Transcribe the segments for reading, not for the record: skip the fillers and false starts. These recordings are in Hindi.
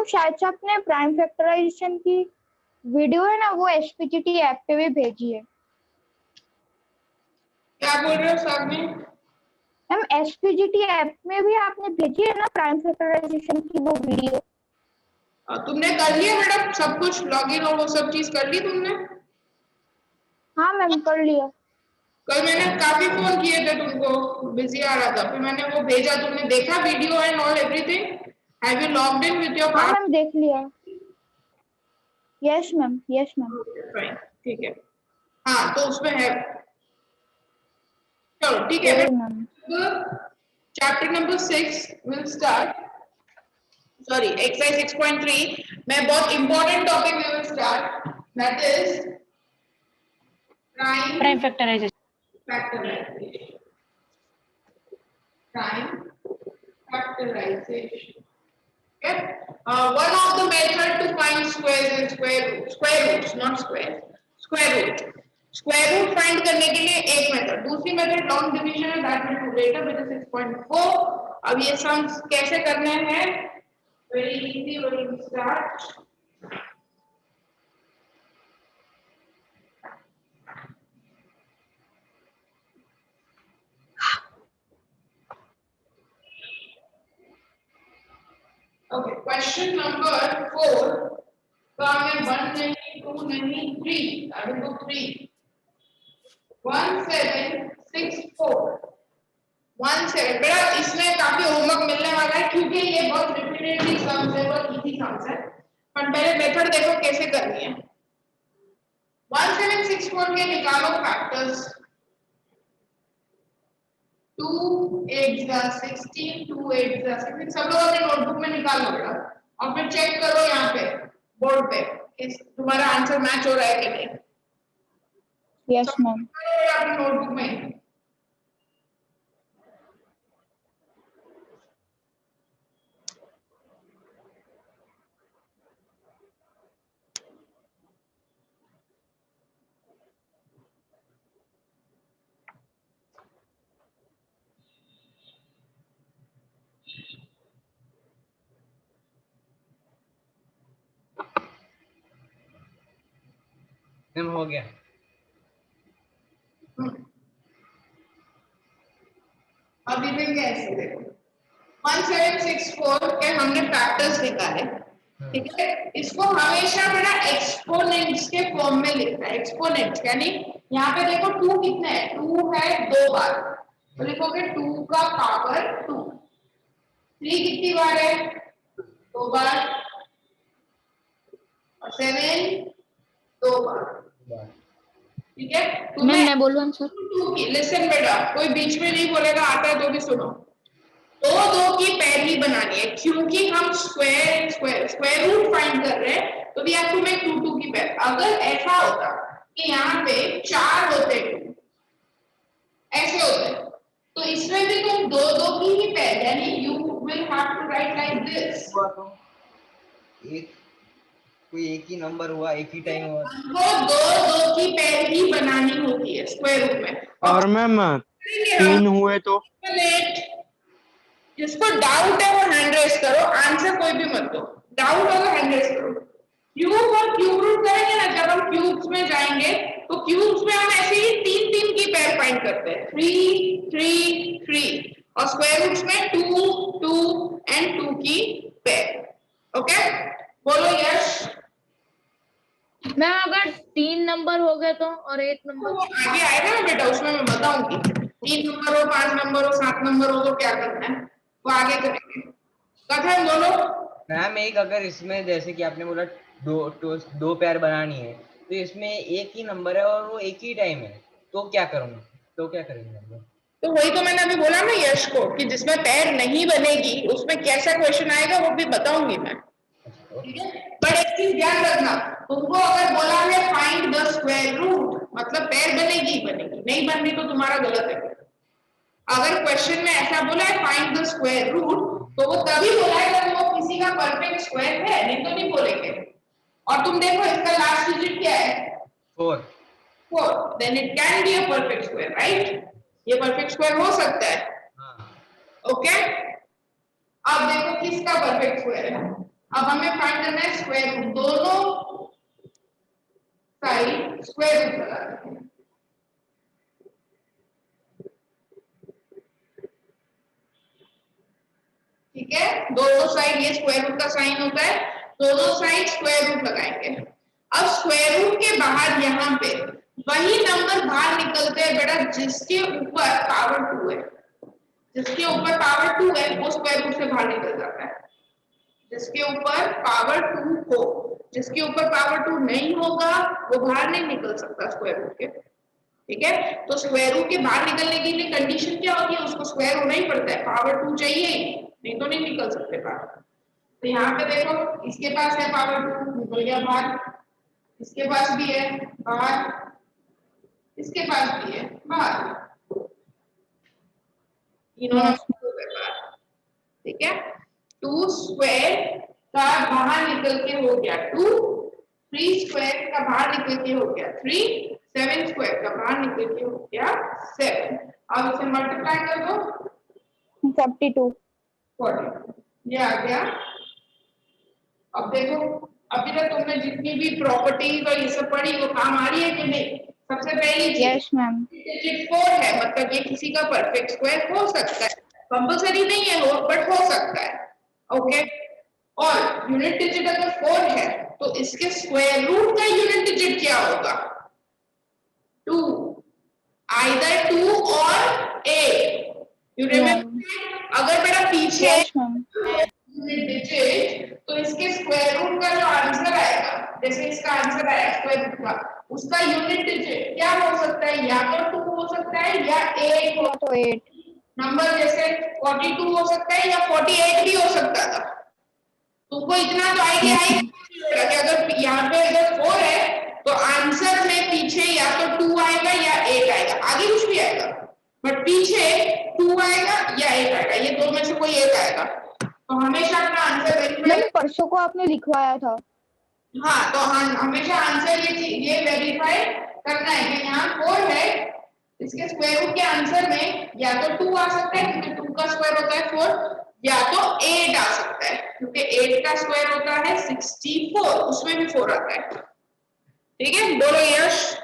शायद से आपने प्राइम फैक्टराइजेशन की वीडियो है ना वो एसपीजीटी ऐप पे भी भेजी है। क्या बोल रहे हो सामने? मैम एसपीजीटी ऐप में भी आपने भेजी है ना प्राइम फैक्टराइजेशन की वो वीडियो? तुमने कर लिया मैडम सब कुछ, लॉगिन और वो सब चीज कर ली तुमने? हाँ मैम कर लिया। कल मैंने काफी फोन किए थे तुमको, बिजी आ रहा था, फिर मैंने वो भेजा, तुमने देखा video and all everything? Have you logged in with your हाँ मैम देख लिया। Yes ma'am, yes ma'am. Fine, ठीक है। हाँ तो उसमें है, चलो ठीक है। Ma'am chapter number 6 will start, sorry exercise 6.3 में बहुत important topic we will start, that is prime factorization. Prime factorization. Okay. One of the method to find squares and square roots, not squares, square root. Square root find करने के लिए एक मेथड, दूसरी मेथड लॉन्ग डिवीजन है, that will do later with 6.4. अब ये सम्स कैसे करने हैं? Very easy, very start. Okay, question number 4. काम है 1 नहीं, 2 नहीं, 3. I will do 3. 1764. 17. बेटा इसमें काफी होमवर्क मिलने वाला है क्योंकि ये बहुत रिपीटेडली सम्स है, बहुत इजी सम्स है, पर पहले मेथड देखो कैसे करनी है। 1764 के निकालो फैक्टर्स। 2 8 16, 2 8 16, सब लोग अपने नोटबुक में निकाल लो बेटा और फिर चेक करो यहाँ पे बोर्ड पे इस तुम्हारा आंसर मैच हो रहा है कि नहीं। Yes ma'am. अपने नोटबुक में हो गया। अभी भी कैसे देखो 1764 के हमने फैक्टर्स निकाले, ठीक है। इसको हमेशा बेटा एक्सपोनेंट्स के फॉर्म में लिखना है, एक्सपोनेंट्स यानी यहाँ पे देखो 2 कितने है, 2 है 2 बार, तो लिखोगे 2 का पावर 2। 3 कितनी बार है, 2 बार, और 7 2 बार, ठीक है। मैम मैं बोलूं आंसर? लिसन बेटा, कोई बीच में नहीं बोलेगा, आता है तो भी सुनो। 2 की पैर ही बनानी है क्योंकि हम स्क्वायर रूट फाइंड कर रहे हैं, तो वी हैव टू मेक 2 की पैर। अगर ऐसा होता कि यहाँ पे 4 होते, ऐसे होते, तो इसमें भी तुम 2 की ही पैर, यानी you will have to write like this. कोई एक ही नंबर हुआ, एक ही टाइम हुआ, वो 2 की पैर ही बनानी होती है स्क्वायर रूट में। और मैम 3 हुए तो जिसको डाउट है वो हैंड रेस करो, आंसर कोई भी मत दो, डाउट होगा हैंड रेस करो। क्यूब और क्यूब रूट करेंगे ना, जब हम क्यूब्स में जाएंगे तो क्यूब्स में हम ऐसे ही 3 की पैर फाइंड करते हैं, 3 3 3, और स्क्वायर रूट्स में 2 2 एंड 2 की पैर। ओके, बोलो यस। मैम अगर 3 नंबर हो गए तो और 1 नंबर वो आगे आएगा ना बेटा, उसमें मैं बताऊंगी। 3 नंबर हो, 5 नंबर हो, 7 नंबर हो तो क्या करना है, वो आगे करेंगे। कथन बोलो मैम। एक अगर इसमें जैसे कि आपने बोला दो पैर बनानी है, तो इसमें एक ही नंबर है और वो एक ही टाइम है, तो क्या करूंगा, तो क्या करेंगे हम लोग? तो वही तो मैंने अभी बोला ना यश को कि जिसमें पैर नहीं बनेगी उसमें कैसा क्वेश्चन आएगा वो भी बताऊंगी मैं, ठीक है। बट एक चीज ध्यान रखना, तुमको अगर बोला है फाइंड द स्क्वायर रूट, मतलब पैर बनेगी बनेगी, नहीं बन रही तो तुम्हारा गलत है। अगर क्वेश्चन में ऐसा बोला है फाइंड द स्क्वायर रूट, तो वो तभी बोला है जब वो किसी का परफेक्ट स्क्वायर है, नहीं तो नहीं बोलेंगे। और तुम देखो इसका लास्ट डिजिट क्या है, 4, then it can be a perfect square, right. ये परफेक्ट स्क्वायर हो सकता है, ओके। अब देखो किसका परफेक्ट स्क्वायर है, अब हमें फाइंड करना है स्क्वायर रूट, दोनों साइड स्क्वायर रूट लगा देते हैं। ठीक है, दोनों साइड, ये स्क्वायर रूट का साइन होता है, दोनों साइड स्क्वायर रूट लगाएंगे। अब स्क्वायर रूट के बाहर यहाँ पे वही नंबर बाहर निकलते हैं बेटा जिसके ऊपर पावर 2 है, जिसके ऊपर पावर 2 है वो स्क्वायर रूट से बाहर निकल जाता है। जिसके ऊपर पावर 2 हो, जिसके ऊपर पावर 2 नहीं होगा वो बाहर नहीं निकल सकता स्क्वायर रूट के। ठीक है, तो स्क्वायर रूट के बाहर निकलने के लिए कंडीशन क्या होती है, उसको स्क्वायर होना ही पड़ता है, पावर 2 चाहिए ही, नहीं तो नहीं निकल सकते बाहर। तो यहाँ पे देखो इसके पास है पावर 2, निकल गया बाहर, इसके पास भी है बाहर, इसके पास भी है बाहर, इन्होंने बाहर। ठीक है, 2 स्क्वायर का बाहर निकल के हो गया 2, 3 स्क्वायर का बाहर निकल के हो गया 3, 7 स्क्वायर का बाहर निकल के हो गया 7। अब इसे मल्टीप्लाई कर दो, 42 40, ये आ गया। अब देखो अभी तक तुमने जितनी भी प्रॉपर्टीज और ये सब पढ़ी वो काम आ रही है कि नहीं? सबसे पहली चीज, यस मैम, डिजिट 4 है, मतलब ये किसी का परफेक्ट स्क्वायर हो सकता है, कंपल्सरी नहीं है हो, बट हो सकता है। ओके, और यूनिट डिजिट अगर 4 है तो इसके स्क्वायर रूट का यूनिट डिजिट क्या होगा? 2, आइदर 2 और 8। यू रिमेंबर, अगर मेरा पीछे यस मैम, यूनिट डिजिट तो इसके स्क्वायर रूट का जो आंसर आएगा, जैसे इसका आंसर आया स्क्वायर रूट का, उसका यूनिट डिजिट क्या हो सकता है? या तो 2 हो सकता है या 8 हो, तो 8 नंबर जैसे 42 हो सकता है या 48 भी हो सकता था। तुमको इतना तो आइडिया है कि अगर यहाँ पे अगर 4 है तो आंसर में पीछे या तो 2 आएगा या 8 आएगा, आगे कुछ भी आएगा, बट पीछे 2 आएगा या 8 आएगा, ये दो में से कोई एक आएगा। तो हमेशा अपना आंसर वेरीफाई, मैंने परसों को आपने लिखवाया था। हाँ, तो हमेशा आंसर ये वेरीफाई करना है कि यहाँ 4 है, इसके स्क्वायर रूट के आंसर में या तो 2 आ सकता है क्योंकि 2 का स्क्वायर होता है 4, या तो 8 आ सकता है क्योंकि 8 का स्क्वायर होता है 64, उसमें भी 4 आता है। ठीक है, बोलो यश।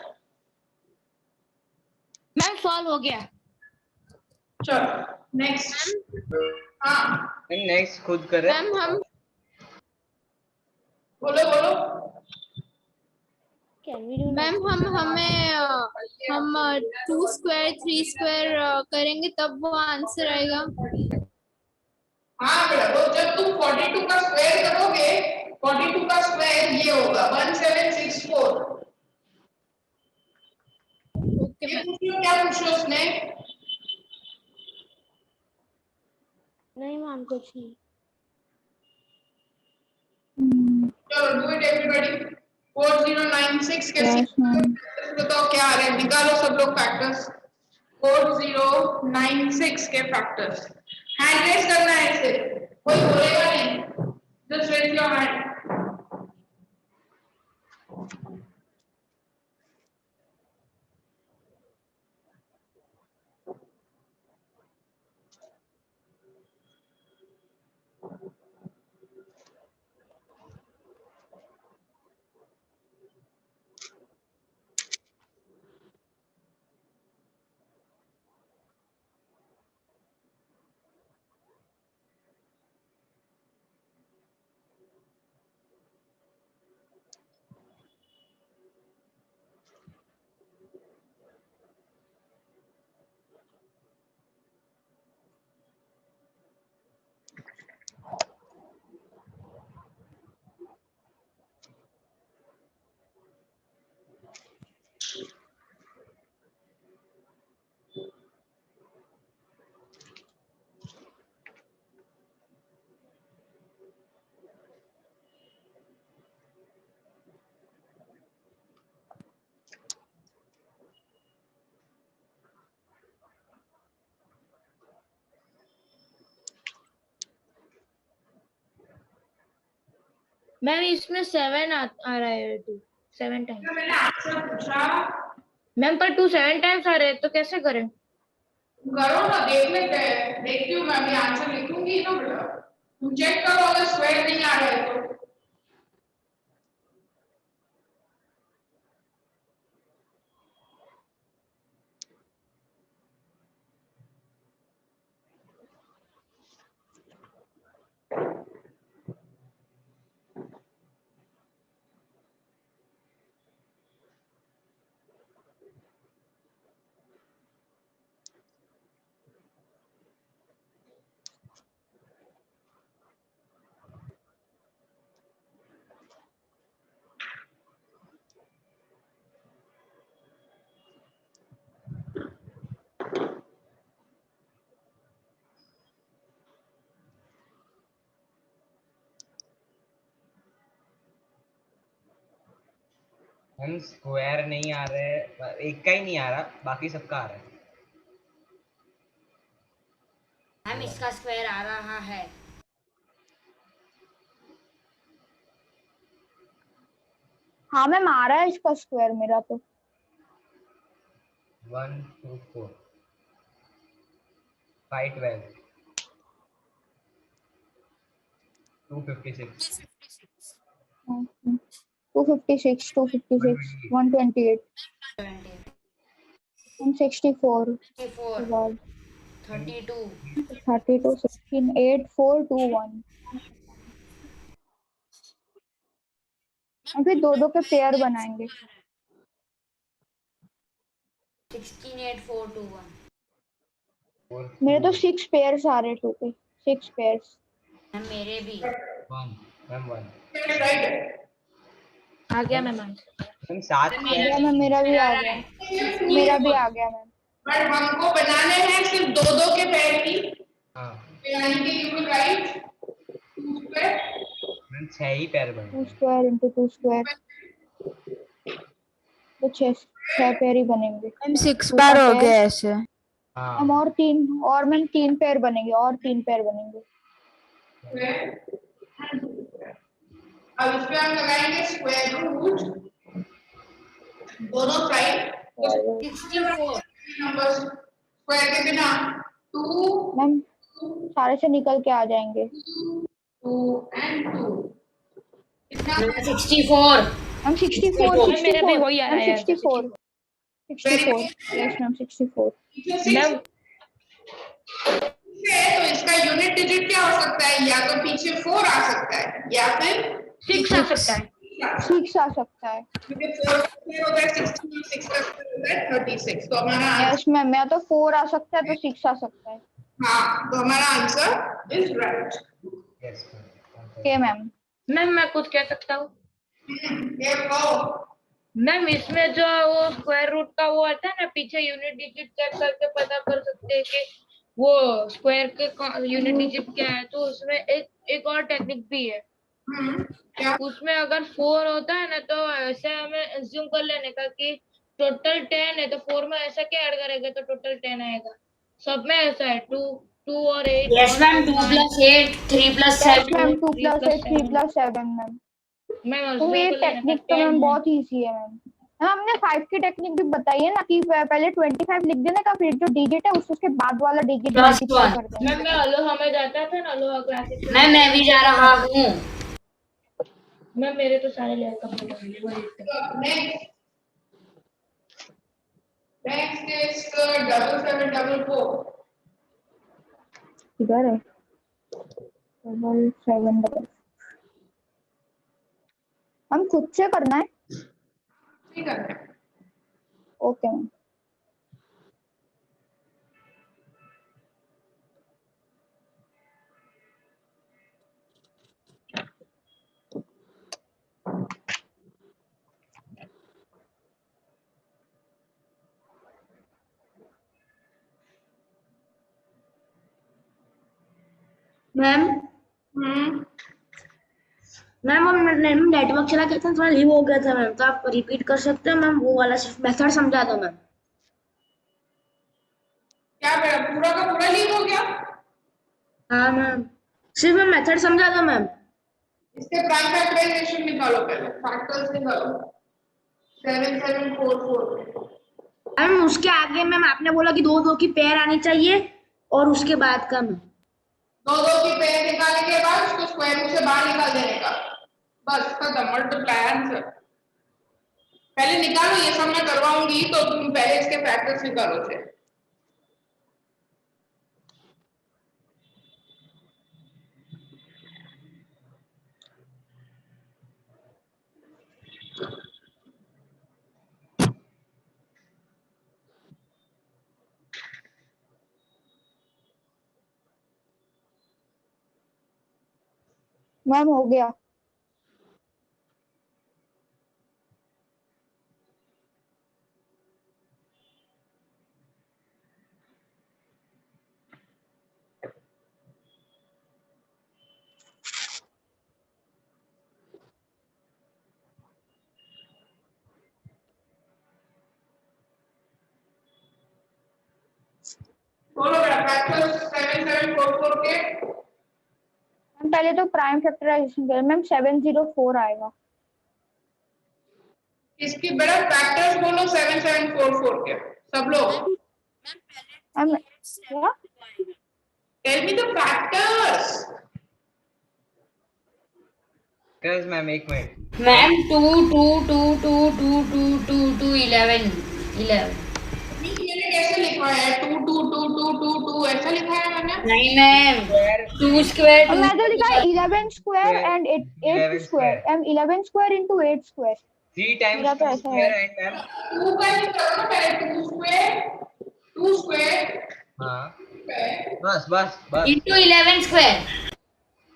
मैम सॉल्व हो गया। चलो नेक्स्ट। हाँ नेक्स्ट खुद कर रहे हैं। मैम हम बोलो बोलो। मैम हम 2 स्क्वायर 3 स्क्वायर करेंगे तब वो आंसर आएगा। हाँ बेटा, वो जब तुम 42 का स्क्वायर करोगे, 42 का स्क्वायर ये होगा 1764। Okay ma'am. क्या पूछो उसने? नहीं मैम कुछ नहीं। चलो डू इट एवरीबॉडी। 4096 के यस मैम, बताओ क्या आ रहा है, निकालो सब लोग फैक्टर्स। 4096 के फैक्टर्स, हैंड रेज करना है इसे, कोई बोलेगा नहीं, just raise your hand. Ma'am इसमें 7 आ रहा है 2 7 टाइम्स। मैंने आंसर पूछा, मैम पर 2 7 टाइम्स आ रहे हैं तो कैसे करें? करो ना, देख लेते हैं, देखती हूँ मैं, अभी आंसर लिखूंगी ना बेटा। तुम चेक करो अगर स्क्वायर नहीं आ रहा है तो। हम स्क्वायर नहीं आ रहा है, एक का ही नहीं आ रहा, बाकी सबका आ रहा है। मैम इसका स्क्वायर आ रहा है। हाँ मैम आ रहा है इसका स्क्वायर मेरा तो। 1 2 4 5 12 256 256, 256, 128, 164, 24 32 32, 16, 8, 4, 2, 1। अभी दो दो के पेयर बनाएंगे। 16 8 4 2 1। मेरे तो 6 पेयर्स आ रहे, 2 के 6 पेयर्स। मैम मेरे भी 1 मैम 1 राइट आ गया मैम। मैम 7 आ गया मैम, मेरा भी आ गया, मेरा भी आ गया मैम। बट हमको बनाने हैं सिर्फ दो दो के पैर की, हाँ यानी कि you will write 2 square ma'am 6 ही पैर बने 2 स्क्वायर इंटू 2 स्क्वायर, तो 6 पेयर ही बनेंगे। मैम 6 2 बार का हो पेयर। गया ऐसे। हाँ मैम और 3 पेयर बनेंगे, और 3 पेयर बनेंगे। अब इस पे हम लगाएंगे स्क्वायर रूट दोनों साइड 64 नंबर स्क्वायर के बिना 2 मैम सारे से निकल के आ जाएंगे। 2 and 2 इतना 64 मैम 64, मेरा भी वही आ रहा है यार, 64, 64, यस मैम 64। मैम तो इसका यूनिट डिजिट क्या हो सकता है, या तो पीछे 4 आ सकता है या फिर 6 आ सकता है। 6 आ सकता है। क्योंकि 4 का स्क्वायर होता है 16 और 6 का स्क्वायर होता है 36, तो हमारा यस मैम, या तो 4 आ सकता है तो 6 आ सकता है। हाँ, तो हमारा answer is right. Yes okay ma'am. Ma'am मैं कुछ कह सकता हूँ? ये कहो मैम इसमें जो वो स्क्वायर रूट का वो आता है ना, पीछे यूनिट डिजिट चेक करके पता कर सकते हैं कि वो स्क्वायर के यूनिट डिजिट क्या है। तो उसमें एक और टेक्निक भी है। क्या उसमें अगर 4 होता है ना, तो ऐसे हमें एज्यूम कर लेने का कि टोटल 10 है, तो 4 में ऐसा क्या ऐड करेंगे तो टोटल 10 आएगा। सब में ऐसा है, 2 और 8। Yes ma'am 2 + 8 3 + yes 7 ma'am 2 + 8 3 + 7 ma'am. Ma'am तो ये टेक्निक तो मैम बहुत इजी है मैम। हमने 5 की टेक्निक भी बताई है ना, कि पहले 25 लिख देने का, फिर जो डिजिट है उसके बाद वाला डिजिट मल्टीप्लाई कर देना। मैम मैं अलोहा में जाता था ना, अलोहा क्लासेस में। मैं भी जा रहा हूँ। मैम मेरे तो सारे लेयर कंप्लीट हो गए। नेक्स्ट इज 7744 इधर है 7 हम खुद से करना है। ठीक है ओके मैम। मैम मैम हम नेटवर्क चला गया था, थोड़ा लीव हो गया था मैम, तो आप रिपीट कर सकते हैं मैम, वो वाला सिर्फ मेथड समझा दो मैम। क्या मेरा पूरा का पूरा लीव हो गया, हाँ मैम, सिर्फ मैम मेथड समझा दो मैम। इसके प्राइम फैक्टराइजेशन निकालो, पहले फैक्टर्स निकालो 7744। मैम उसके आगे मैम आपने बोला कि दो दो की पेयर आनी चाहिए, और उसके बाद का मैम दो दो की पेयर निकालने के बाद उसको स्क्वायर रूट से बाहर निकाल देने का, बस खत्म, मल्टीप्लाई आंसर। पहले निकालो, ये सब मैं करवाऊंगी तो तुम पहले इसके फैक्टर्स निकालो थे। मैम हो गया। बोलो बेटा फैक्टर्स 7744 के। मैम पहले तो प्राइम फैक्टराइजेशन करें। मैम 704 आएगा। इसकी बेटा फैक्टर्स बोलो 7744 के सब लोग। मैम क्या? Tell me the factors. Yes ma'am, एक मिनट। मैम 2 2 2 2 2 2 2 2 11 11। मैंने कैसे लिखा है 2 2 2 2 2 2 ऐसा लिखा है मैंने? नहीं मैम, 2 स्क्वायर और 2 मैं तो लिखा है 11 square and 8 11 square and 11 square into 8 square. 3 times मेरा तो 2 ऐसा स्क्वायर है। एंड मैम 2 का ही करो ना पहले, 2 स्क्वायर। हाँ, बस बस बस। Into 11 square.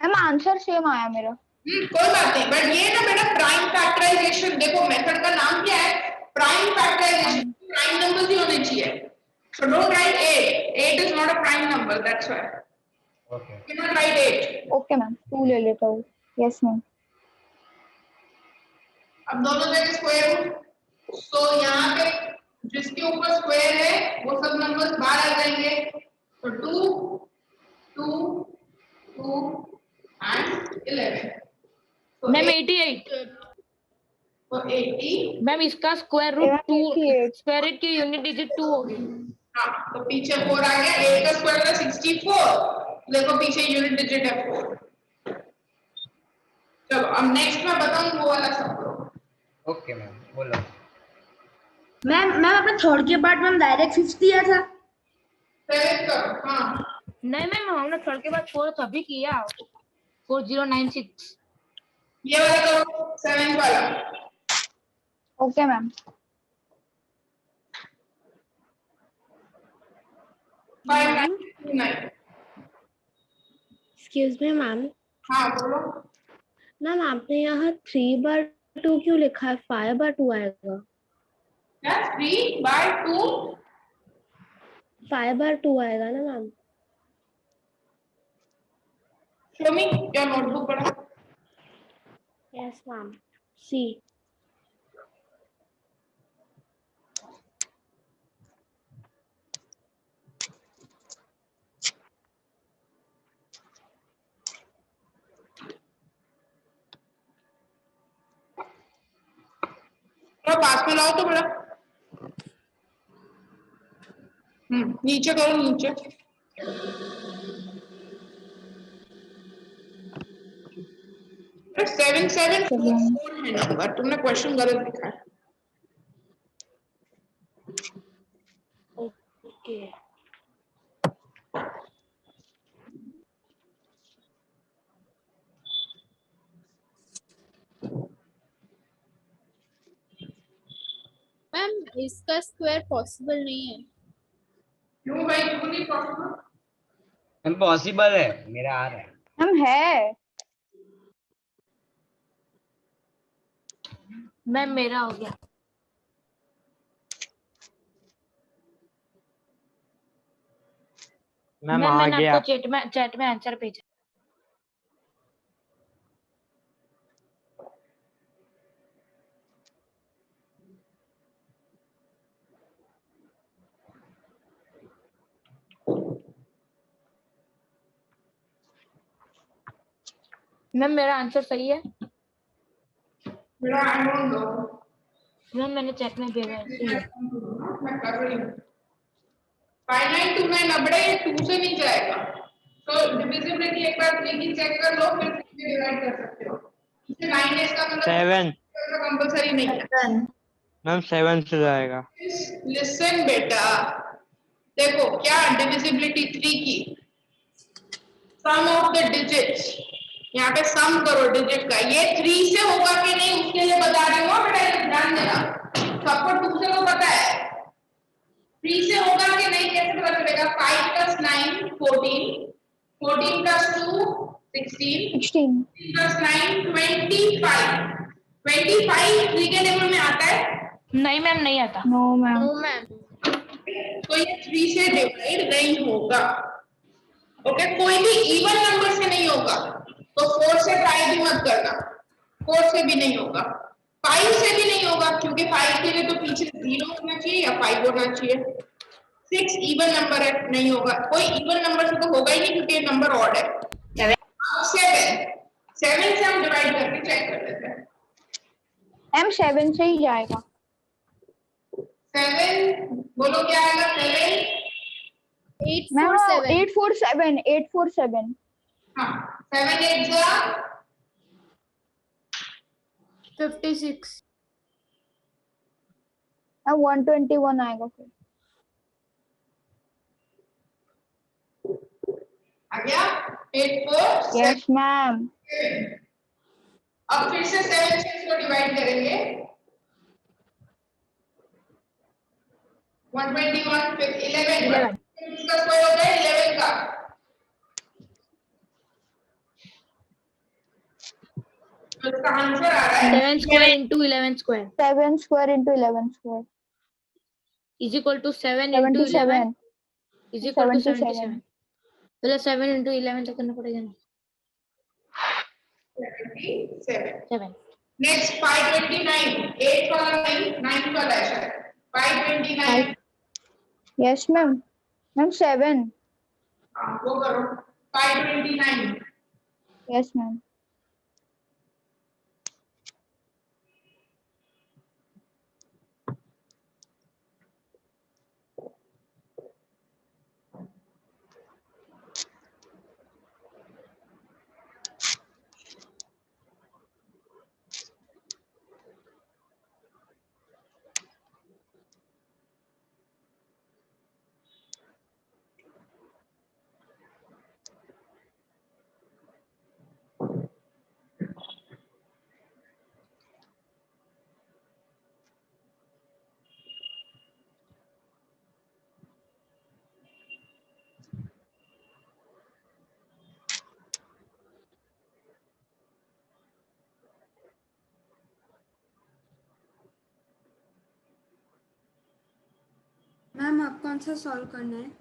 Ma'am answer same आया मेरा। कोई बात नहीं, बट ये ना बेटा प्राइम फैक्टराइजेशन, देखो मेथड का नाम क्या है, प्राइम फैक्टराइजेशन। प्राइम नंबर्स ही होने चाहिए। So don't write 8. 8 is not a prime number, that's why. Okay. You cannot write 8. Okay ma'am 2 ले लेता हूँ। Yes ma'am. अब दोनों जगह स्क्वायर रूट, तो यहाँ पे जिसके ऊपर स्क्वायर है वो सब नंबर्स बाहर आ जाएंगे। तो 2 2 2 and 11। तो मैम 88। तो 80। मैम इसका स्क्वायर रूट 2, 88। स्क्वायर रूट की यूनिट डिजिट 2 होगी। हाँ, तो पीछे 4 आ गया, 8 का स्क्वायर है 64, देखो पीछे यूनिट डिजिट है 4। चलो अब नेक्स्ट मैं बताऊं वो वाला सब। ओके मैम, बोलो। मैम अपने थर्ड के पार्ट में हम डायरेक्ट 5 दिया था। सेलेक्ट करो। हाँ नहीं मैम, हमने थर्ड के बाद 4 तभी किया 4096। ये वाला करो, 7 वाला। Okay ma'am. 599। Excuse me ma'am. हाँ बोलो। मैम आपने यहाँ 3/2 क्यों लिखा है? 5/2 आएगा। क्या 3/2? 5/2 आएगा ना ma'am? Show me your notebook पढ़ा। Yes ma'am. सी। थोड़ा पास में लाओ तो बड़ा। नीचे करो, नीचे। 7744 है नंबर, तुमने क्वेश्चन गलत लिखा है। ओके। मैम इसका स्क्वायर पॉसिबल नहीं है। क्यों भाई, क्यों नहीं पॉसिबल? मैम पॉसिबल है, मेरा आ रहा है। मैम है। मैम मेरा हो गया। मैम मैम आ मैंने गया। आपको चैट में आंसर भेजा। मैम मेरा आंसर सही है। मेरा आई डोंट नो। मैम मैंने चैट में भेजा है, सही है। मैं कर रही हूँ। 592 में 90 2 से नहीं जाएगा। तो डिविजिबिलिटी एक बार 3 की चेक कर लो, फिर 3 में डिवाइड कर सकते हो। इसे 9 इसका मतलब 7 कंपलसरी नहीं है। मैम 7 से जाएगा। लिसन बेटा, देखो क्या डिविजिबिलिटी 3 की, सम ऑफ द डिजिट्स, यहाँ पे सम करो डिजिट का, ये 3 से होगा कि नहीं उसके लिए बता रही हूँ बेटा, ये ध्यान देना। सबको 2 से तो पता है, 3 से होगा कि नहीं कैसे पता चलेगा? 5 + 9 14, 14 + 2 16, 16 + 9 25, 25 3 के टेबल में आता है? नहीं मैम, नहीं आता। No ma'am. No ma'am. तो ये 3 से डिवाइड नहीं होगा। ओके, कोई भी इवन नंबर से नहीं होगा, तो 4 से ट्राई भी मत करना, 4 से भी नहीं होगा, 5 से भी नहीं होगा, क्योंकि 5 के लिए तो पीछे 0 होना चाहिए या 5 होना चाहिए। 6 इवन नंबर है, नहीं होगा, कोई इवन नंबर से तो होगा ही नहीं क्योंकि नंबर ऑड है। 7 से हम डिवाइड करके चेक कर लेते हैं। मैम 7 से ही जाएगा। 7 बोलो क्या आएगा? 7 मैम 847 847 847। हाँ, 7 8 जा 56 मैम 121 आएगा फिर। आ गया 8 4 7। Yes ma'am. अब फिर से 7 से इसको डिवाइड करेंगे, 121 फिर 11 इसका स्क्वायर होता है 11 का। तो इसका आंसर आ रहा है 7 square into 11 square 7 square into 11 square is equal to 7 into 11 77 is equal to 77। 77। पहले 7 into 11 तक करना पड़ेगा ना। 77। 7 नेक्स्ट 529, 8 वाला नहीं 9 वाला है शायद। 529 यस मैम। मैम 7। हाँ वो करो 529। Yes ma'am. मैम आप कौन सा सॉल्व करना है?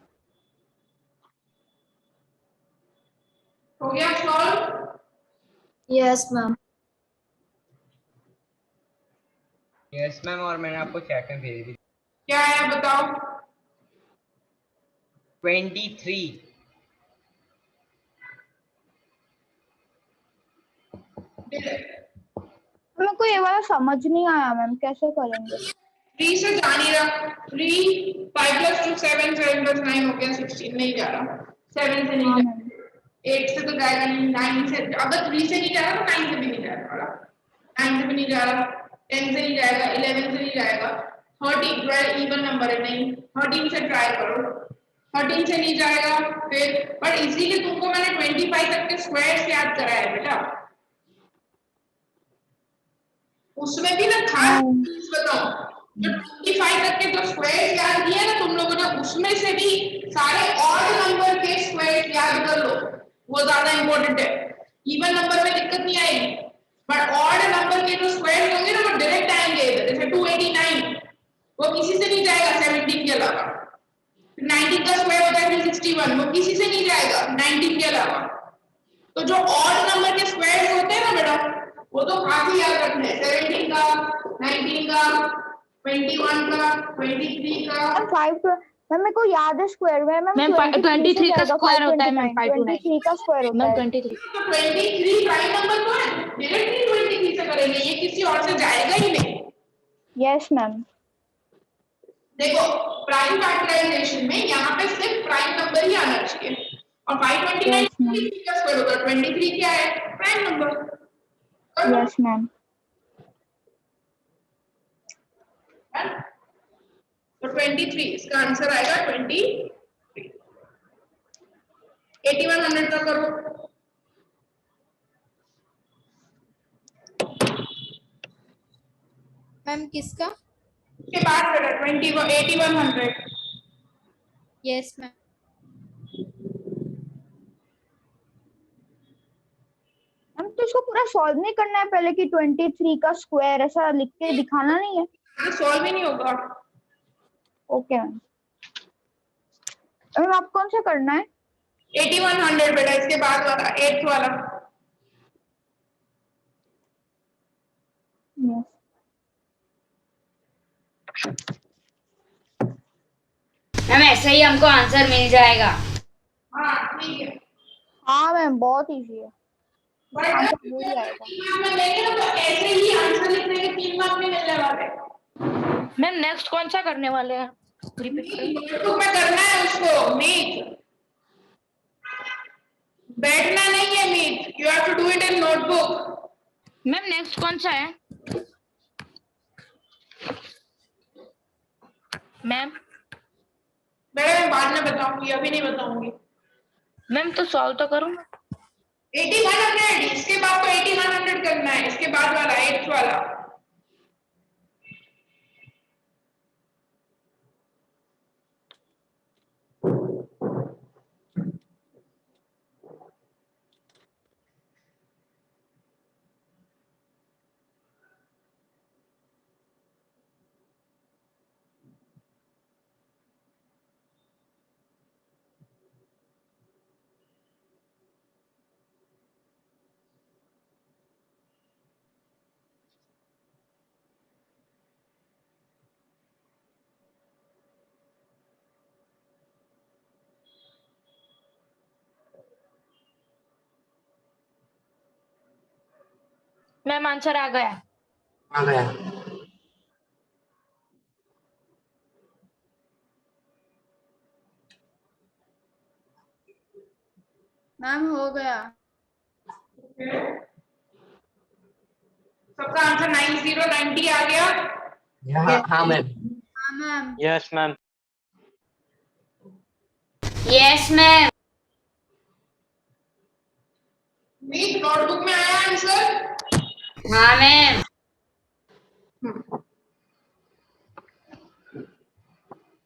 हो गया solve? Yes ma'am. Yes ma'am, और मैंने आपको चैट में भेज दी। क्या है बताओ? 23। मेरे को ये वाला समझ नहीं आया मैम, कैसे करेंगे? 3 से जा नहीं रहा, 3 5 + 2 7 7 + 9 हो गया 16, नहीं जा रहा। 7 से नहीं हाँ जा मैम। 8 से तो जाएगा नहीं, 9 से, अगर 3 से नहीं जा रहा तो 9 से भी नहीं जा रहा, 9 से भी नहीं जा रहा, 10 से नहीं जाएगा, 11 से नहीं जाएगा, 13 12 इवन नंबर है, नहीं 13 से ट्राई करो, 13 से नहीं जाएगा। फिर पर इसीलिए तुमको मैंने 25 तक के स्क्वायर्स याद कराया है बेटा। उसमें भी ना खास चीज बताओ, जो 25 तक के जो स्क्वायर्स याद किए ना तुम लोगों ने, उसमें से भी सारे ऑड नंबर के स्क्वायर्स याद कर लो, वो ज्यादा इंपॉर्टेंट है। इवन नंबर में दिक्कत नहीं आएगी, बट ऑड नंबर के जो स्क्वायर्स होंगे ना वो डायरेक्ट आएंगे। जैसे 289 वो किसी से नहीं जाएगा 17 के अलावा। 19 का स्क्वायर होता है 361, वो किसी से नहीं जाएगा 19 के अलावा। तो जो ऑड नंबर के स्क्वायर्स होते हैं ना बेटा, वो तो काफी याद रखना है। 17 का, 19 का, 21 का, 23 का। मैम 5 मैम मेरे को याद है स्क्वायर में मैम 23 का स्क्वायर होता है मैम 23 का स्क्वायर होता है। 23 तो 23 प्राइम नंबर तो है, डायरेक्टली 23 से करेंगे, ये किसी और से जाएगा ही नहीं। Yes ma'am. देखो प्राइम फैक्टराइजेशन में यहाँ पे सिर्फ प्राइम नंबर ही आना चाहिए, और 529 Yes, ma'am. का स्क्वायर होगा। 23 क्या है? Prime number. Yes, ma'am. तो 23 इसका आंसर आएगा 23। 8100 का करो। मैम किसका? उसके बाद बेटा 8100। Yes ma'am. हम तो इसको पूरा सॉल्व नहीं करना है पहले कि 23 का स्क्वायर ऐसा लिख के दिखाना नहीं है। सॉल्व ही नहीं होगा। Okay ma'am. मैम आप कौन सा करना है? 8100 बेटा, इसके बाद वाला 8th वाला। यस। मैम ऐसे ही हमको आंसर मिल जाएगा। हाँ ठीक है। हाँ मैम बहुत इजी है। बट आंसर मिल जाएगा। 3 मार्क में लेंगे ना, तो ऐसे ही आंसर लिखने के 3 मार्क नहीं मिलने वाले। मैम नेक्स्ट कौन सा करने वाले हैं? रिपीट करें। नोटबुक में करना है उसको मीट, बैठना नहीं है Meet. You have to do it in notebook. Ma'am next कौन सा है? मैम बेटा मैं बाद में बताऊंगी, अभी नहीं बताऊंगी। मैम तो सॉल्व तो करूँ। 8100, इसके बाद तो 8100 करना है, इसके बाद वाला 8th वाला। मैम आंसर आ गया। आ गया। मैम हो गया। सबका आंसर 90 आ गया। हाँ मैम। हाँ ma'am. Yes ma'am. Yes ma'am. Meet notebook में आया आंसर। हाँ मैम।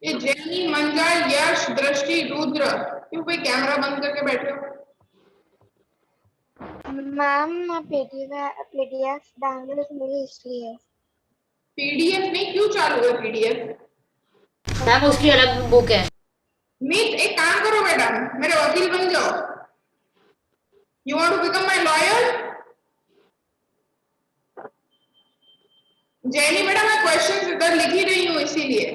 ये जैनी, मंजा, यश, दृष्टि, रुद्र, क्यों भाई कैमरा बंद करके बैठे हो? मैम पीडीएफ डाउनलोड मेरी हिस्ट्री है। पीडीएफ नहीं, क्यों चालू है पीडीएफ? मैम उसकी अलग बुक है। मीट एक काम करो बेटा, मेरे वकील बन जाओ। You want to become my lawyer? Jenny बेटा मैं क्वेश्चंस इधर लिख ही रही हूँ इसीलिए।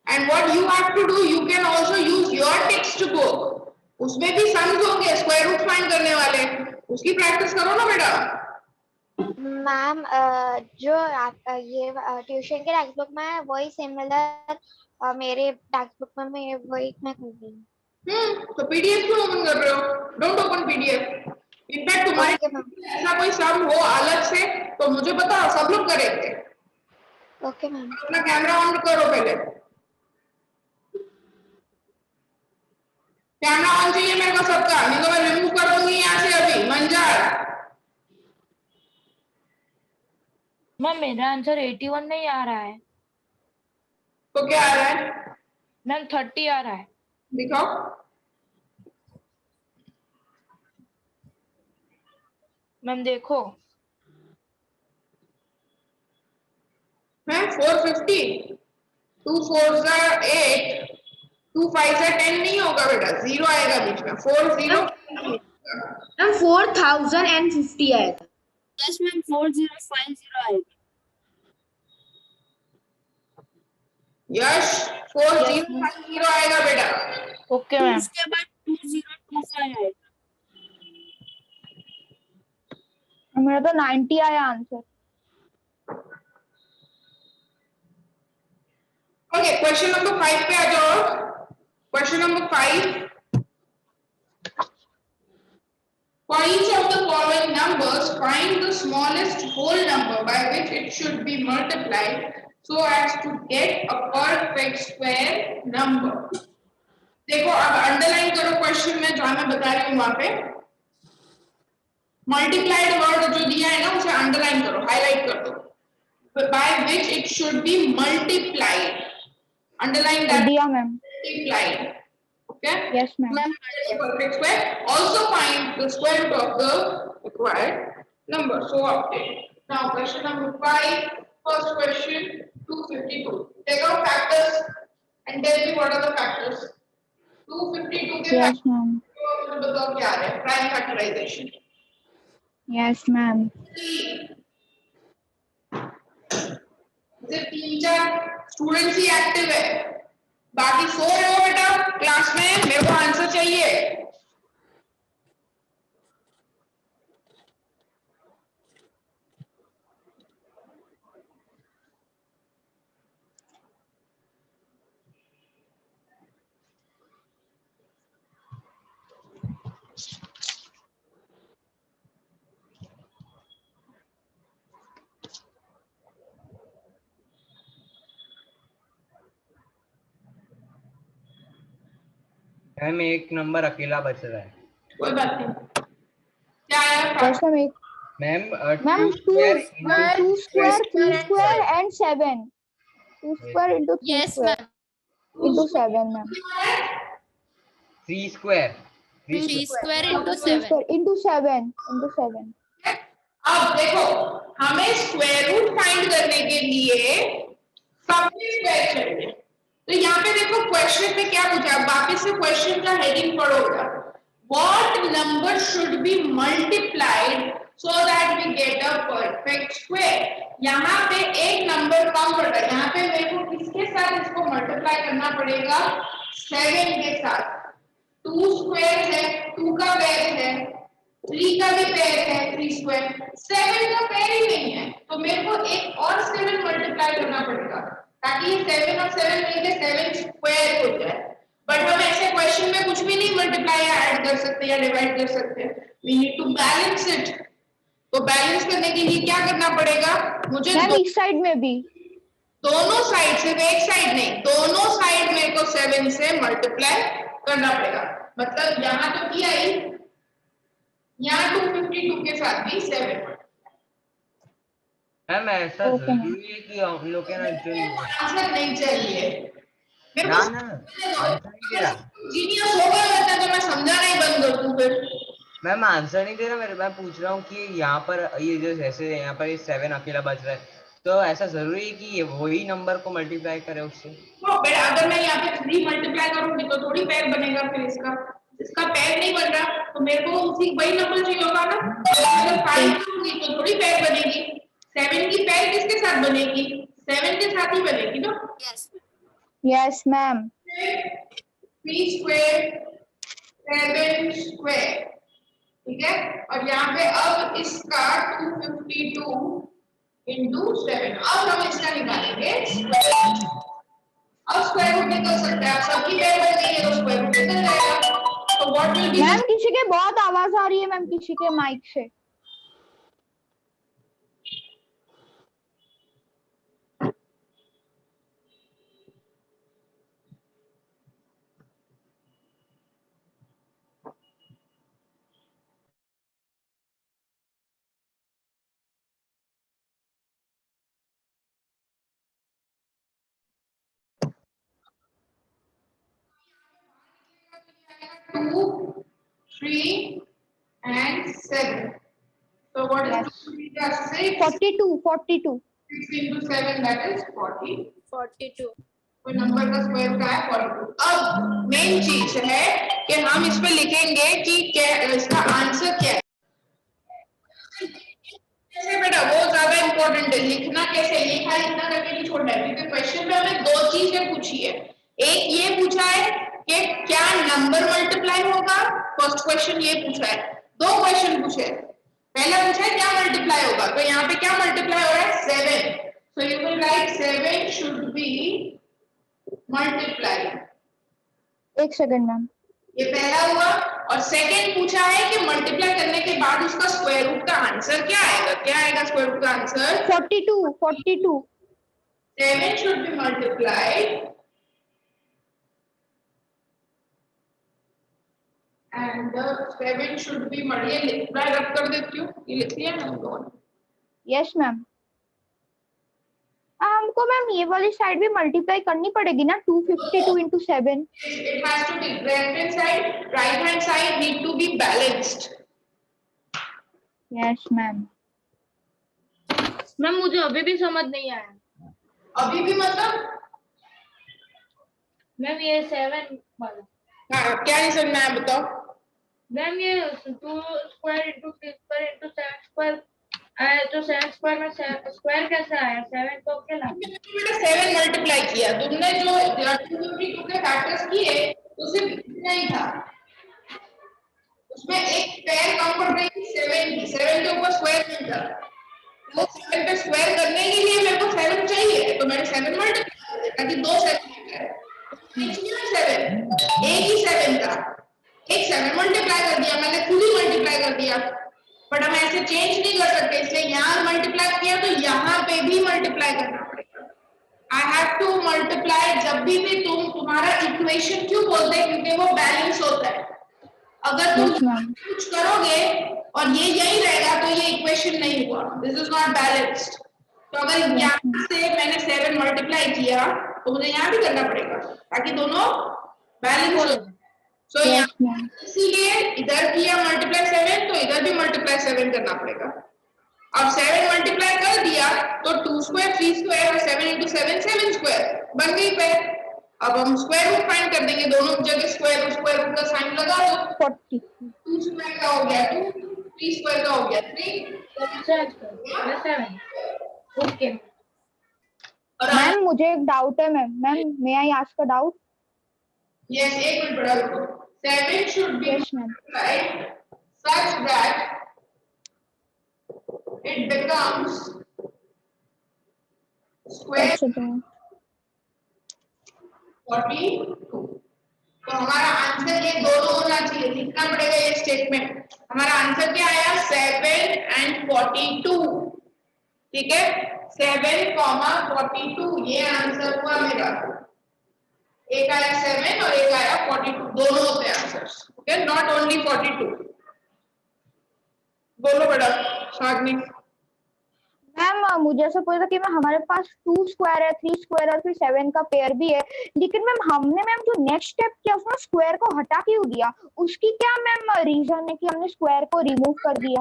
And what you have to do, you can also use your textbook. उसमें भी सम्स होंगे, स्क्वायर रूट फाइंड करने वाले, उसकी प्रैक्टिस करो ना बेटा। मैम जो ये ट्यूशन के टेक्स्ट बुक में है वही सिमिलर मेरे टेक्स्ट बुक में मैं वही मैं कर रही हूँ। तो पीडीएफ क्यों ओपन कर रहे हो? Don't open PDF. इनफैक्ट तुम्हारे ऐसा कोई सम हो अलग से तो मुझे बताओ, सब लोग करेंगे। Okay ma'am. अपना कैमरा ऑन करो पहले। कैमरा ऑन चाहिए मेरे को सबका, नहीं तो मैं रिमूव कर दूंगी यहाँ से अभी। मंजार मैम मेरा आंसर 81 नहीं आ रहा है। तो क्या आ रहा है? मैम 30 आ रहा है। दिखाओ। मैम देखो। है 450। 2 4 8, 2 5 10 नहीं होगा बेटा, 0 आएगा बीच में। 40 मैम 4050 आएगा। यस मैम 4050 आएगा। यश 4050 आएगा बेटा। Okay ma'am. उसके बाद 2025 आएगा। मेरा तो 90 आया आंसर। ओके, क्वेश्चन नंबर 5 पे आ जाओ। Question number 5, For each of the following numbers, find the smallest whole number by which it should be multiplied so as to get a perfect square number. देखो अब अंडरलाइन करो क्वेश्चन में जो मैं बता रही हूँ वहां पे मल्टीप्लाइड वर्ड जो दिया है ना उसे अंडरलाइन करो, हाईलाइट कर दो. By which it should be multiplied. Underline that. दिया ma'am. Multiplied. Okay. Yes ma'am. Perfect square. Also find the square root of the required number. So obtain. Now question number 5. First question 252. Take out factors and tell me what are the factors. 252 के Yes ma'am. बताओ क्या है? Prime factorization. Yes ma'am. सिर्फ 3-4 स्टूडेंट्स ही एक्टिव है, बाकी सो रहे हो बेटा क्लास में, मेरे को आंसर चाहिए. मैम एक नंबर अकेला बच रहा है. कोई बात नहीं. क्या है? कैसा में? Ma'am ma'am 2 square, 3 square and 7. 2 square into 3 Yes square ma'am. into 7 ma'am. 3 square. 3 square into 3 7. square into 7 into 7. अब देखो हमें स्क्वायर रूट फाइंड करने के लिए सबसे स्क्वायर चाहिए. तो यहाँ पे देखो क्वेश्चन में क्या पूछा, वापस से क्वेश्चन का heading पढ़ोगा. What number should be multiplied so that we get a perfect square. यहाँ पे एक नंबर कम पड़ रहा है, यहाँ पे मेरे को किसके साथ इसको मल्टीप्लाई करना पड़ेगा? 7 के साथ. 2 स्क्वायर है, 2 का पेयर है, 3 का भी पेयर है, 3 स्क्वायर. 7 का पेयर ही नहीं है, तो मेरे को एक और 7 मल्टीप्लाई करना पड़ेगा ताकि ये 7 और 7 मिलके 7 स्क्वायर हो जाए. बट हम ऐसे क्वेश्चन में कुछ भी नहीं मल्टीप्लाई या ऐड कर सकते या डिवाइड कर सकते. We need to balance it. तो बैलेंस करने के लिए क्या करना पड़ेगा मुझे? मैम इस साइड में भी दोनों साइड, सिर्फ एक साइड नहीं, दोनों साइड मेरे को 7 से मल्टीप्लाई करना पड़ेगा. मतलब यहाँ तो किया ही, यहाँ 252 के साथ भी 7. मैम ऐसा जरूरी है कि हम लोग के ना जो आंसर नहीं चाहिए मेरे ना को. ना आंसर नहीं दे रहा. जीनियस हो गया रहता तो मैं समझा नहीं बंद कर दूं फिर. मैम आंसर नहीं दे रहा मैं पूछ रहा हूँ कि यहाँ पर ये जो जैसे यहाँ पर ये 7 अकेला बच रहा है, तो ऐसा जरूरी है कि ये वही नंबर को मल्टीप्लाई करे उससे? बेटा अगर मैं यहाँ पे 3 मल्टीप्लाई करूंगी तो थोड़ी पेयर बनेगा, फिर इसका पेयर नहीं बन रहा तो मेरे को उसी वही नंबर चाहिए होगा ना. अगर 5 करूंगी तो थोड़ी पेयर बनेगी. 7 की पेयर किसके साथ बनेगी? 7 के साथ ही बनेगी ना. Yes ma'am. 3 स्क्वायर 7 स्क्वायर, ठीक है. और यहाँ पे अब इसका 252 into 7. अब हम इसका निकालेंगे स्क्वायर. अब स्क्वायर रूट निकल सकता है, आप सबकी पेयर बन गई है तो स्क्वायर रूट निकल जाएगा. तो व्हाट विल बी? मैम किसी के बहुत आवाज आ रही है मैम, किसी के माइक से. Two, 3 and 7. So what is 6? 42. 6 into 7 that is 40. 42. कोई नंबर का स्क्वायर का है 42. अब मेन चीज है कि हम इस पे लिखेंगे कि क्या इसका आंसर क्या है. कैसे बेटा वो ज्यादा इंपॉर्टेंट है. लिखना कैसे, ये खाली इतना करके नहीं छोड़ना है क्योंकि क्वेश्चन में हमें 2 चीजें पूछी है. एक ये पूछा है कि क्या नंबर मल्टीप्लाई होगा, फर्स्ट क्वेश्चन ये पूछा है. 2 क्वेश्चन पूछे. पहला पूछा है क्या मल्टीप्लाई होगा, तो यहाँ पे क्या मल्टीप्लाई हो रहा है? 7. So you will write 7 should be multiply. एक सेकंड मैम. ये पहला हुआ। और सेकंड पूछा है कि मल्टीप्लाई करने के बाद उसका स्क्वायर रूट का आंसर क्या आएगा? क्या आएगा स्क्वायर रूट का answer? 42 7 should be multiplied and the 7 should be multiplied. मैं रब कर देती हूँ, ये लिख लिया ना हम लोगों ने। Yes ma'am. हमको मैम ये वाली साइड भी मल्टीप्लाई करनी पड़ेगी ना, 252 into 7। It has to be left hand side, right hand side need to be balanced. Yes ma'am. Ma'am मुझे अभी भी समझ नहीं आया। अभी भी मतलब? मैम ये 7 वाला। हाँ, क्या नहीं समझ में आया बताओ। मैम ये 2 square into 3 square into 7 square आया, तो 7 स्क्वायर में स्क्वायर कैसे आया? 7 तो अकेला। बेटा 7 मल्टीप्लाई किया तुमने, जो 2 के फैक्टर्स किए तो सिर्फ इतना ही था, उसमें एक पेयर कम पड़ रही थी 7 की। 7 के ऊपर स्क्वायर नहीं था, वो 7 पे स्क्वायर करने के लिए मेरे को 7 चाहिए, तो मैंने 7 मल्टीप्लाई किया ताकि 2 7 एक ही 7 था, एक 7 मल्टीप्लाई कर दिया मैंने, खुद ही मल्टीप्लाई कर दिया। बट हम ऐसे चेंज नहीं कर सकते, इसलिए यहाँ मल्टीप्लाई किया तो यहाँ पे भी मल्टीप्लाई करना पड़ेगा। I have to multiply. जब भी तुम्हारा इक्वेशन क्यों बोलते हैं? क्योंकि वो बैलेंस होता है। अगर तुम कुछ करोगे और ये यही रहेगा तो ये इक्वेशन नहीं हुआ, दिस इज नॉट बैलेंस्ड। तो अगर यहाँ से मैंने 7 मल्टीप्लाई किया तो मुझे यहाँ भी करना पड़ेगा ताकि दोनों बैलेंस हो जाए। So इसीलिए इधर किया मल्टीप्लाई 7 तो इधर भी मल्टीप्लाई 7 करना पड़ेगा। अब 7 मल्टीप्लाई कर दिया तो 2 स्क्वायर 3 स्क्वायर और 7 into 7 7 स्क्वायर बन गई पैर। अब हम स्क्वायर रूट फाइंड कर देंगे, दोनों जगह स्क्वायर रूट का साइन लगा दो। 2 स्क्वायर का हो गया 2, 3 स्क्वायर का हो गया 3, 7 ओके। मैम मुझे एक डाउट है ma'am. Ma'am may I ask a doubt? Yes, एक मिनट बड़ा रुको। 7 should be multiplied such that it becomes square 42। तो हमारा आंसर ये दोनों होना चाहिए, लिखना पड़ेगा ये स्टेटमेंट। हमारा आंसर क्या आया? 7 and 42। ठीक है, 7, 42 ये आंसर हुआ मेरा। एक आया 7 और एक आया 42, दोनों होते हैं आंसर्स। Okay, not only 42। बोलो बेटा साग्निक। मैम मुझे ऐसा पूछा कि मैम हमारे पास 2 स्क्वायर है, 3 स्क्वायर और फिर 7 का पेयर भी है, लेकिन मैम हमने मैम जो नेक्स्ट स्टेप किया उसमें स्क्वायर को हटा क्यों दिया? उसकी क्या मैम रीजन है कि हमने स्क्वायर को रिमूव कर दिया?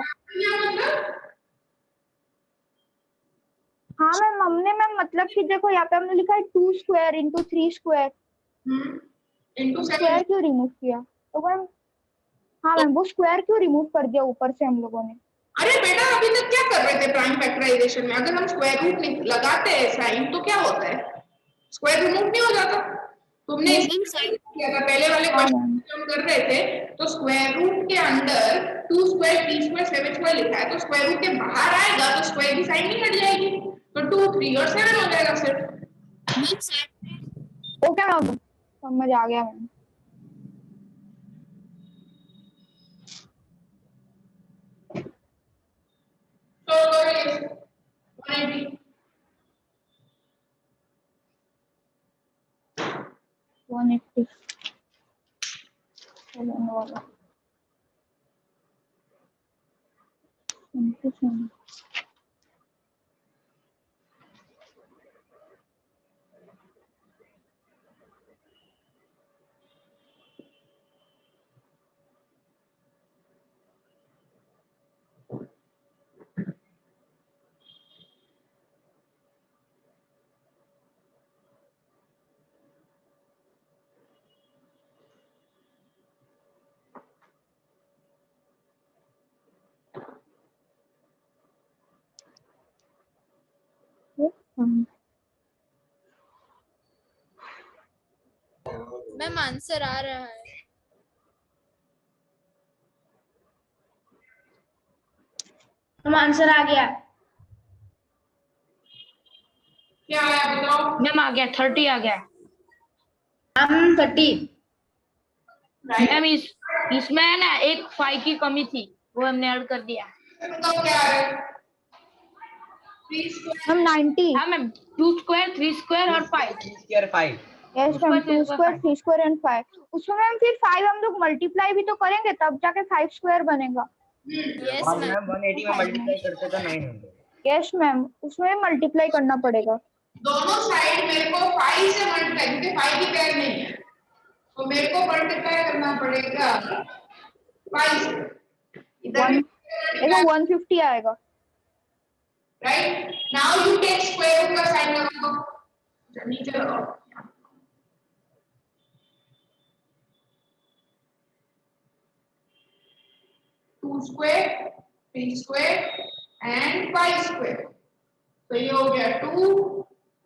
हाँ मैम हमने मैम मतलब कि देखो यहाँ पे हमने लिखा है 2 स्क्वायर इंटू 3 स्क्वायर, स्क्वायर क्यों रिमूव किया? तो मैम हाँ मैम वो स्क्वायर क्यों रिमूव कर दिया ऊपर से हम लोगों ने? अरे बेटा अभी तक क्या कर रहे थे प्राइम फैक्टराइजेशन में? अगर हम स्क्वायर रूट लगाते हैं साइन तो क्या होता है? स्क्वायर रिमूव नहीं हो जाता। तुमने किया था पहले वाले क्वेश्चन हम कर रहे थे, तो स्क्वायर रूट के अंदर 2 स्क्वायर 3 स्क्वायर 7 स्क्वायर लिखा है, तो स्क्वायर रूट के बाहर आएगा तो स्क्वायर की साइन नहीं हट जाएगी, तो 2 3 और 7 हो जाएगा सिर्फ। ओके मैम समझ आ गया मैम। तो 180 180 वाला मैम आंसर आ रहा है। हम आंसर आ गया। क्या आया बताओ? मैम आ गया 30 आ गया। हम 30 मैम इसमें है ना एक 5 की कमी थी, वो हमने ऐड कर दिया। बताओ क्या आ रहा है? 3 स्क्वायर मैम 90। हाँ मैम, 2 स्क्वायर 3 स्क्वायर और 5। 3 square 5। Yes ma'am, 2 square, square 3 square and 5। उसमें मैम फिर 5 हम लोग मल्टीप्लाई भी तो करेंगे तब जाके 5 स्क्वायर बनेगा। Yes, और ma'am. मैम 180 में मल्टीप्लाई करते तो 900। यस मैम, उसमें मल्टीप्लाई करना पड़ेगा। दोनों साइड मेरे को 5 से मल्टीप्लाई, क्योंकि 5 की पेयर नहीं है, तो मेरे को मल्टीप्लाई करना पड़ेगा 5 से। इधर देखो 150 आएगा। Right, now you take square root का साइन लगाओ, नीचे लगाओ। 2 स्क्वायर 3 स्क्वायर एंड 5 स्क्वायर, तो ये हो गया 2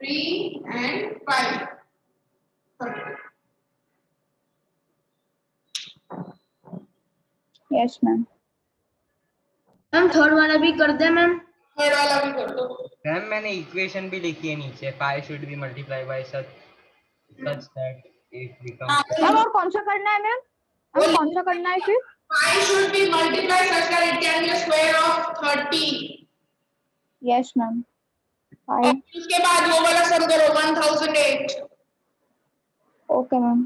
3 and 5 30। Yes ma'am. Ma'am third वाला भी कर दे मैम। थर्ड वाला भी कर दो। मैम मैंने इक्वेशन भी लिखी है नीचे, 5 should be multiply by such that it becomes. Ma'am और कौन सा करना है मैम? मैम कौन सा करना है फिर? 5 should be multiplied such that it can be a square of 30। Yes ma'am. और 5। उसके बाद वो वाला सम करो 1008। Okay ma'am,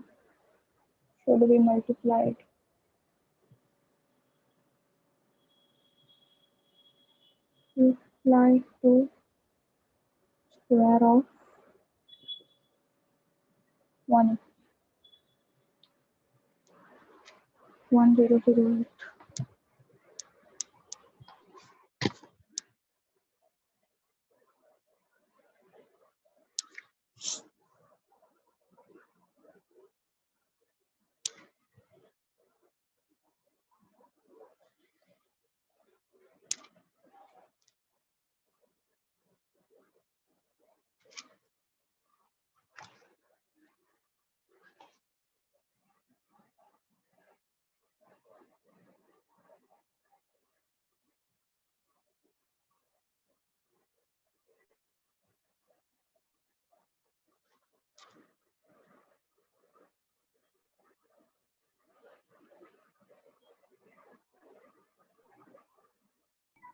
should be multiplied. Multiply to square of 1008।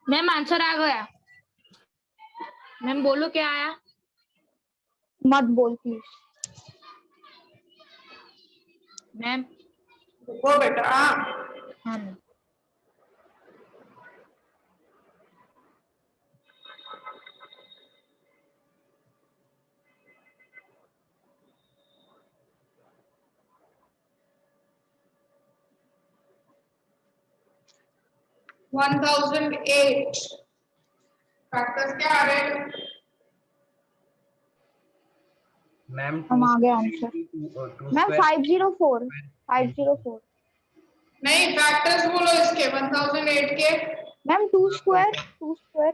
Ma'am answer आ गया। मैम बोलो क्या आया? मत बोल प्लीज। मैम वो बेटा हाँ मैम। वन 1008 फैक्टर्स क्या आ रहे हैं? मैम हम 2 आ गए आंसर। मैम 504। 504। नहीं, फैक्टर्स बोलो इसके 1008 के। Ma'am 2 square 2 square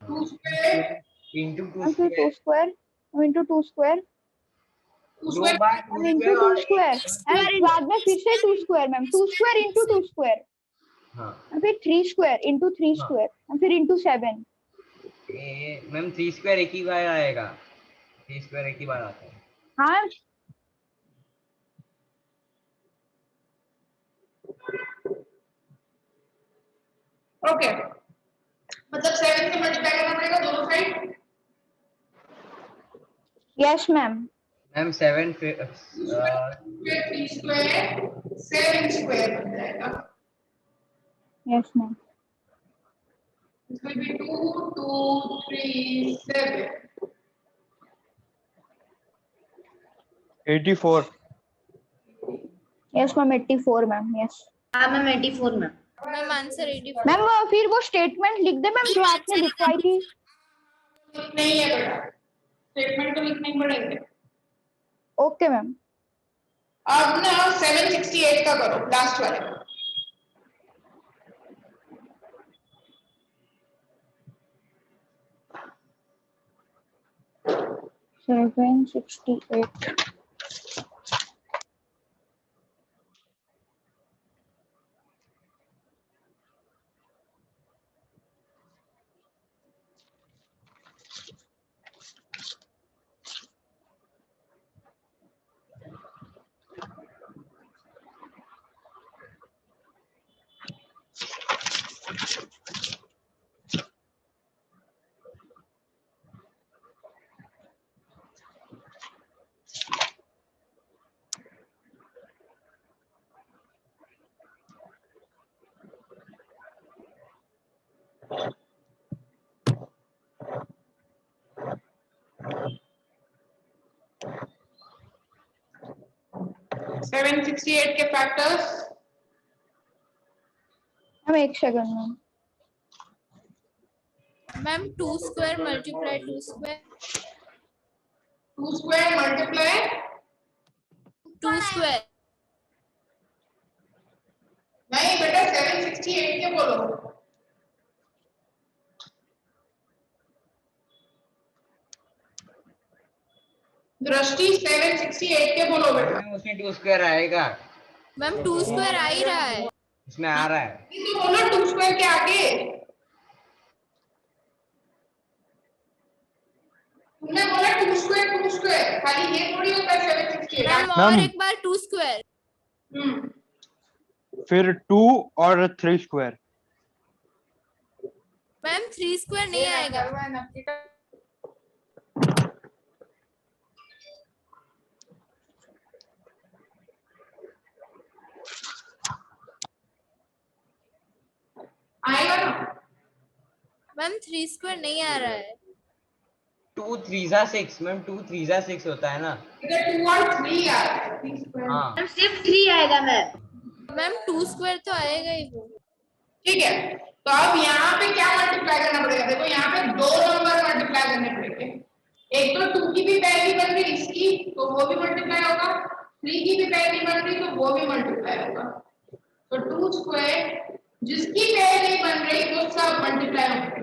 2 square into 2 और फिर 2 स्क्वायर स्क्वायर इंटू 2 स्क्वायर 2 दो बार 2 इंटू स्क्वायर 2 और स्क्वायर एंड बाद में फिर से 2 square ma'am, 2 square into 2 square हाँ और फिर 3 स्क्वायर इंटू 3 हाँ। स्क्वायर और फिर इंटू 7। मैम 3 स्क्वायर एक ही बार आएगा, 3 स्क्वायर एक ही बार आता है। हाँ ओके, मतलब 7 से मल्टीप्लाई करना पड़ेगा दोनों साइड। Yes ma'am. मैम 7 फिर 3 स्क्वायर 7 स्क्वायर बन जाएगा। Yes ma'am. This will be 2 2 3 7। 84। Yes ma'am 84 ma'am. Yes हाँ ma'am 84 ma'am. Ma'am, answer 84. Ma'am फिर वो स्टेटमेंट लिख दे मैम जो आपने लिखवाई थी। नहीं है बेटा, स्टेटमेंट तो लिखने ही पड़ेंगे। Okay ma'am. अब ना 768 का करो, लास्ट वाले का। सेवन 68। 768 के फैक्टर्स। मैम एक second ma'am. Ma'am 2 square multiply 2 square 2 square multiply 2 square नहीं बेटा 768 के बोलो। दृष्टि 768 के बोलो बेटा। मैम उसमें 2 स्क्वायर आएगा, मैम 2 स्क्वायर आ ही रहा है। इसमें आ रहा है। ये तो बोलो 2 स्क्वायर के आगे। तुमने बोला 2 स्क्वायर खाली ये थोड़ी होता है 768। मैम और मैम। एक बार 2 स्क्वायर फिर 2 और 3 स्क्वायर। मैम 3 स्क्वायर नहीं आएगा। आएगा ना। मैम 3 स्क्वायर नहीं आ रहा है। 2 3 जा 6 मैम, 2 3 जा 6 होता है ना। इधर 2 और 3 आ रहा है 3 स्क्वायर। हाँ मैम सिर्फ 3 आएगा मैम। मैम 2 स्क्वायर तो आएगा ही वो। ठीक है, तो अब यहाँ पे क्या मल्टीप्लाई करना पड़ेगा? देखो यहाँ पे 2 नंबर मल्टीप्लाई करने पड़ेंगे। एक तो 2 की भी पहली बन रही, इसकी तो वो भी मल्टीप्लाई होगा। 3 की भी पहली बन रही तो वो भी मल्टीप्लाई होगा। तो 2 स्क्वायर जिसकी पहली बन रही वो सब मल्टीप्लाई होंगे।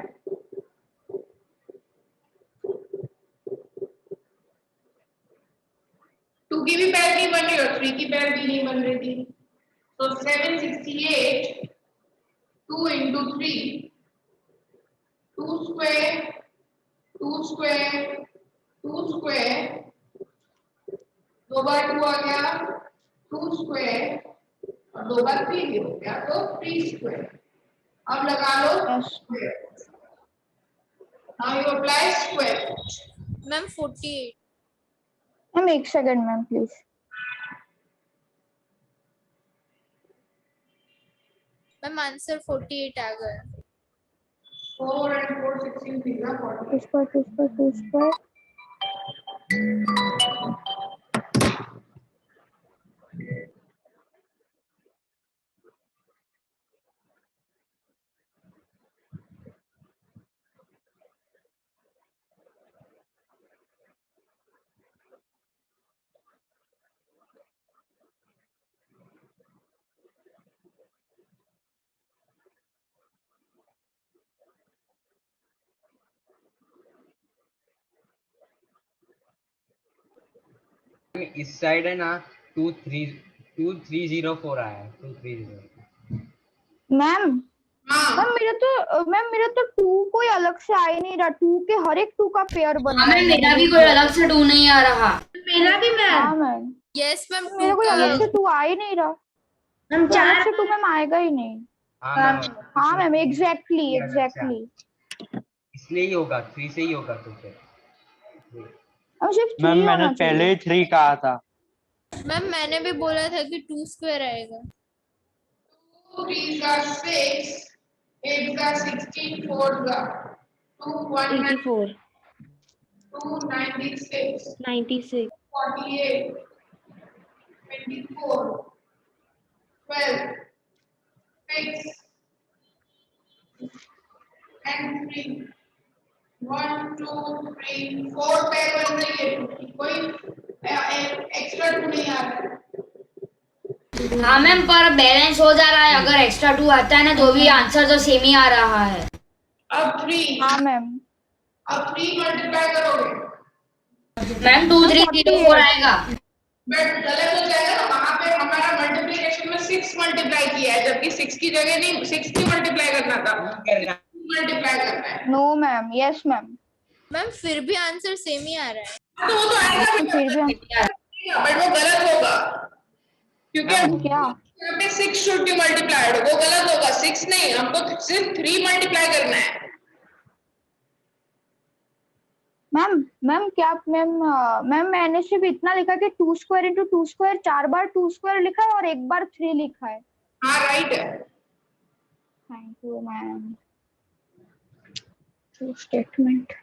2 की भी पैर नहीं बन रही और 3 की पैर भी नहीं बन रही थी। तो 768 2 into 3 2 square 2 square 2 square 2 बार 2 आ गया 2 square और 2 बार 3 भी हो गया तो 3 square। अब लगा लो square। Now you apply square। Ma'am 48। Ma'am एक second ma'am please. Ma'am answer 48 आ गया। 4 and 4 16 थी ना 40। 2 स्क्वायर 2 स्क्वायर 2 स्क्वायर। इस साइड है ना 2304 आया है 2304। मैम हाँ मेरा तो 2 कोई अलग से आ ही नहीं रहा। 2 के हर एक 2 का पेयर बन हाँ रहा मैम है। मेरा भी कोई अलग से 2 नहीं आ रहा। मेरा भी मैम। हाँ मैम यस मैम मेरा 2 कोई का अलग से 2 आ ही नहीं रहा। मैम कोई अलग 4 से 2 मैम आएगा ही नहीं। हाँ मैम एग्जैक्टली इसलिए ही होगा 3 से ही होगा तो फिर। अब सिर्फ 3 मैम मैंने होना पहले चाहिए। ही 3 कहा था। मैम मैंने भी बोला था कि 2 स्क्वायर आएगा। 2 3 का 6 8 का 16 4 का 2 1 2 96 96 48 24 12 6 and 3 1 2 3 4 पैर बन रही है। कोई एक्स्ट्रा 2 नहीं आ रहा है। हाँ मैम पर बैलेंस हो जा रहा है। अगर एक्स्ट्रा 2 आता है ना तो भी आंसर तो सेम ही आ रहा है। अब 3 हाँ मैम अब 3 मल्टीप्लाई करोगे मैम 2304 आएगा। बट गलत हो जाएगा ना। वहां पे हमारा मल्टीप्लिकेशन में 6 मल्टीप्लाई किया है जबकि 6 की जगह नहीं 6 की मल्टीप्लाई करना था। मल्टीप्लाई करना है no ma'am yes ma'am. Ma'am फिर भी आंसर सेम ही आ रहा है। तो वो तो आएगा तो फिर भी बट वो गलत होगा क्योंकि क्या यहाँ पे 6 शुड बी मल्टीप्लाइड। वो गलत होगा 6 नहीं, हमको सिर्फ 3 मल्टीप्लाई करना है। मैम क्या मैम मैंने सिर्फ इतना लिखा कि 2 स्क्वायर इंटू 2 स्क्वायर 4 बार 2 स्क्वायर लिखा है और 1 बार 3 लिखा है। हाँ राइट है। Thank you ma'am. स्टेटमेंट